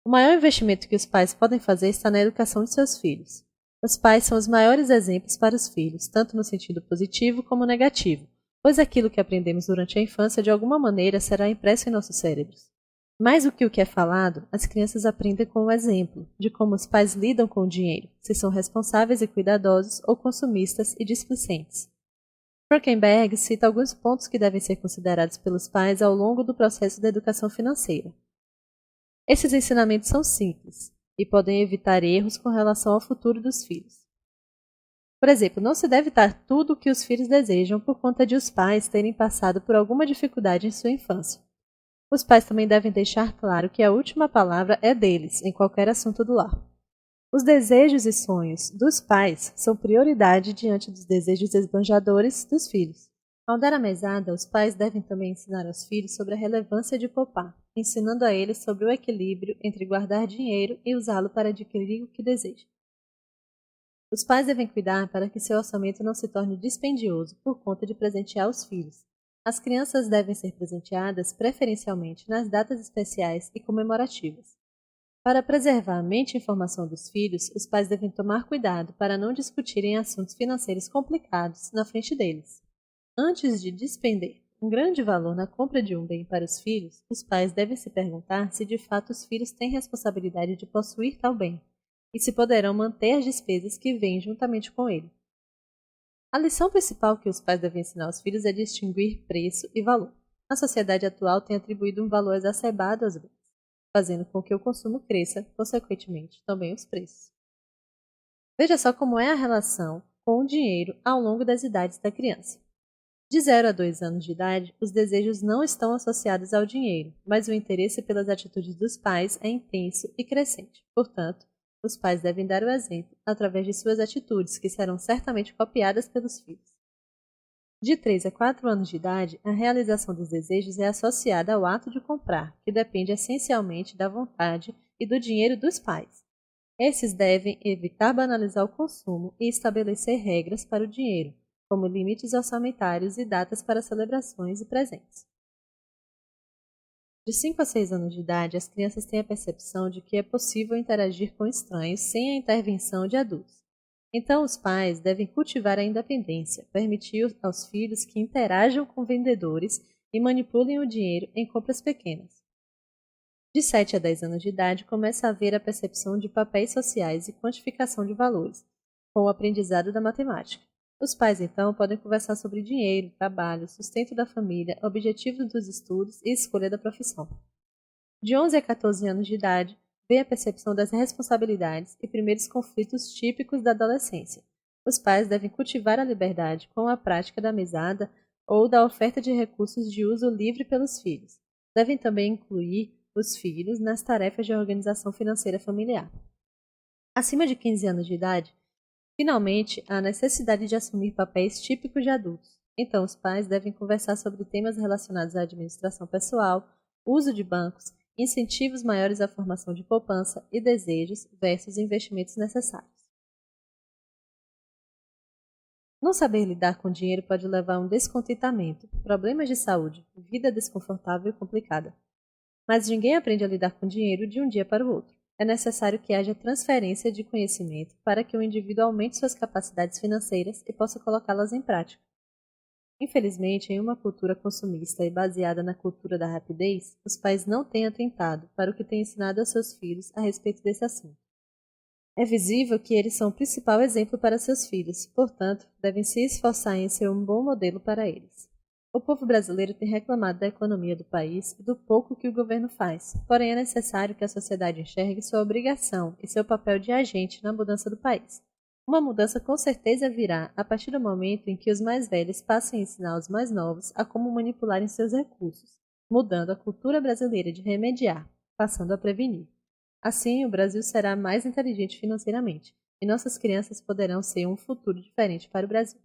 O maior investimento que os pais podem fazer está na educação de seus filhos. Os pais são os maiores exemplos para os filhos, tanto no sentido positivo como negativo, pois aquilo que aprendemos durante a infância de alguma maneira será impresso em nossos cérebros. Mais do que o que é falado, as crianças aprendem com o exemplo de como os pais lidam com o dinheiro, se são responsáveis e cuidadosos ou consumistas e displicentes. Frankenberg cita alguns pontos que devem ser considerados pelos pais ao longo do processo da educação financeira. Esses ensinamentos são simples e podem evitar erros com relação ao futuro dos filhos. Por exemplo, não se deve dar tudo o que os filhos desejam por conta de os pais terem passado por alguma dificuldade em sua infância. Os pais também devem deixar claro que a última palavra é deles em qualquer assunto do lar. Os desejos e sonhos dos pais são prioridade diante dos desejos esbanjadores dos filhos. Ao dar a mesada, os pais devem também ensinar aos filhos sobre a relevância de poupar, ensinando a eles sobre o equilíbrio entre guardar dinheiro e usá-lo para adquirir o que deseja. Os pais devem cuidar para que seu orçamento não se torne dispendioso por conta de presentear os filhos. As crianças devem ser presenteadas preferencialmente nas datas especiais e comemorativas. Para preservar a mente e informação dos filhos, os pais devem tomar cuidado para não discutirem assuntos financeiros complicados na frente deles. Antes de despender um grande valor na compra de um bem para os filhos, os pais devem se perguntar se de fato os filhos têm responsabilidade de possuir tal bem e se poderão manter as despesas que vêm juntamente com ele. A lição principal que os pais devem ensinar aos filhos é distinguir preço e valor. A sociedade atual tem atribuído um valor exacerbado aos bens, fazendo com que o consumo cresça, consequentemente, também os preços. Veja só como é a relação com o dinheiro ao longo das idades da criança. De 0 a 2 anos de idade, os desejos não estão associados ao dinheiro, mas o interesse pelas atitudes dos pais é intenso e crescente. Portanto, os pais devem dar o exemplo através de suas atitudes, que serão certamente copiadas pelos filhos. De 3 a 4 anos de idade, a realização dos desejos é associada ao ato de comprar, que depende essencialmente da vontade e do dinheiro dos pais. Esses devem evitar banalizar o consumo e estabelecer regras para o dinheiro, como limites orçamentários e datas para celebrações e presentes. De 5 a 6 anos de idade, as crianças têm a percepção de que é possível interagir com estranhos sem a intervenção de adultos. Então, os pais devem cultivar a independência, permitir aos filhos que interajam com vendedores e manipulem o dinheiro em compras pequenas. De 7 a 10 anos de idade, começa a haver a percepção de papéis sociais e quantificação de valores, com o aprendizado da matemática. Os pais, então, podem conversar sobre dinheiro, trabalho, sustento da família, objetivos dos estudos e escolha da profissão. De 11 a 14 anos de idade, vem a percepção das responsabilidades e primeiros conflitos típicos da adolescência. Os pais devem cultivar a liberdade com a prática da mesada ou da oferta de recursos de uso livre pelos filhos. Devem também incluir os filhos nas tarefas de organização financeira familiar. Acima de 15 anos de idade, finalmente, há a necessidade de assumir papéis típicos de adultos. Então, os pais devem conversar sobre temas relacionados à administração pessoal, uso de bancos, incentivos maiores à formação de poupança e desejos versus investimentos necessários. Não saber lidar com dinheiro pode levar a um descontentamento, problemas de saúde, vida desconfortável e complicada. Mas ninguém aprende a lidar com dinheiro de um dia para o outro. É necessário que haja transferência de conhecimento para que o indivíduo aumente suas capacidades financeiras e possa colocá-las em prática. Infelizmente, em uma cultura consumista e baseada na cultura da rapidez, os pais não têm atentado para o que têm ensinado aos seus filhos a respeito desse assunto. É visível que eles são o principal exemplo para seus filhos, portanto, devem se esforçar em ser um bom modelo para eles. O povo brasileiro tem reclamado da economia do país e do pouco que o governo faz, porém é necessário que a sociedade enxergue sua obrigação e seu papel de agente na mudança do país. Uma mudança com certeza virá a partir do momento em que os mais velhos passem a ensinar os mais novos a como manipularem seus recursos, mudando a cultura brasileira de remediar, passando a prevenir. Assim, o Brasil será mais inteligente financeiramente, e nossas crianças poderão ser um futuro diferente para o Brasil.